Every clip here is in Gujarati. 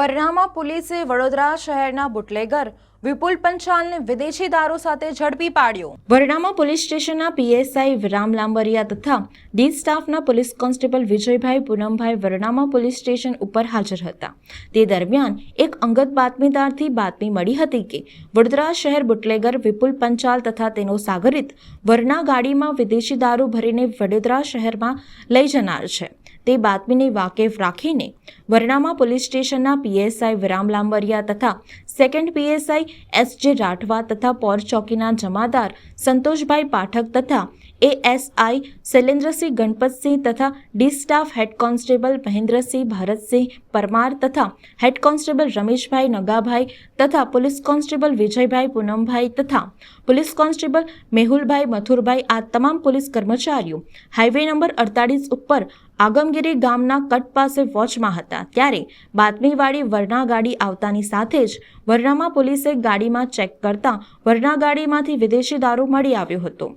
વરનામાં પોલીસે વડોદરા શહેરના બુટલેગર વિપુલ પંચાલને વિદેશી દારૂ સાથે ઝડપી પાડ્યો। વરનામાં પોલીસ સ્ટેશનના પીએસઆઈ વિરામ લાંબરિયા તથા ડી સ્ટાફના police constable Vijaybhai Poonambhai વરનામાં police station ઉપર હાજર હતા। તે દરમિયાન એક અંગત બાતમીદારથી બાતમી મળી હતી કે વડોદરા શહેર બુટલેગર વિપુલ પંચાલ તથા તેનો સાગરિત વરના ગાડીમાં વિદેશી દારૂ ભરીને વડોદરા શહેરમાં લઈ જનાર છે। તે બાતમીને વાકેફ રાખીને વરનામાં પોલીસ સ્ટેશનના પીએસઆઈ વિરામ લાંબરિયા તથા સેકન્ડ પીએસઆઈ એસજે રાઠવા તથા પોર ચોકીના જમાદાર સંતોષભાઈ પાઠક તથા એએસઆઈ શૈલેન્દ્રસિંહ ગણપતસિંહ તથા D staff head constable Mahendrasinh Bharatsinh Parmar તથા હેડ કોન્સ્ટેબલ રમેશભાઈ નગાભાઈ તથા પોલીસ કોન્સ્ટેબલ વિજયભાઈ પૂનમભાઈ તથા પોલીસ કોન્સ્ટેબલ મેહુલભાઈ મથુરભાઈ આ તમામ પોલીસ કર્મચારીઓ હાઈવે નંબર 48 ઉપર આગમગીરી ગામના કટ પાસે વોચમાં હતા। ત્યારે બાતમીવાળી વરના ગાડી આવતાની સાથે જ વરનામાં પોલીસે ગાડીમાં ચેક કરતા વરના ગાડીમાંથી વિદેશી દારૂ મળી આવ્યો હતો।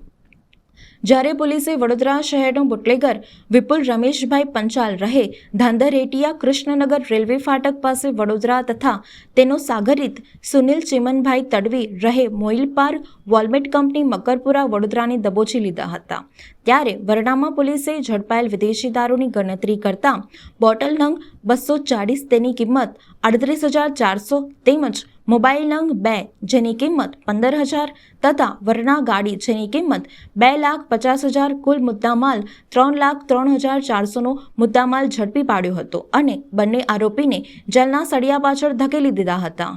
જ્યારે પોલીસે વડોદરા શહેરનો બુટલેગર વિપુલ રમેશભાઈ પંચાલ રહે ધાંધરેટિયા કૃષ્ણનગર રેલવે ફાટક પાસે વડોદરા તથા તેનો સાગરિત સુનિલ ચિમનભાઈ તડવી રહે મોઇલપાર વોલમેટ કંપની મકરપુરા વડોદરાને દબોચી લીધા હતા। ત્યારે વરનામાં પોલીસે ઝડપાયેલ વિદેશી દારૂની ગણતરી કરતા બોટલ નંગ 240 તેની કિંમત 38,400 તેમજ મોબાઈલ નંગ 2 જેની કિંમત 15,000 તથા વરના ગાડી જેની કિંમત 2,50,000 કુલ મુદ્દામાલ 3,03,400નો મુદ્દામાલ ઝડપી પાડ્યો હતો અને બંને આરોપીને જેલના સળિયા પાછળ ધકેલી દીધા હતા।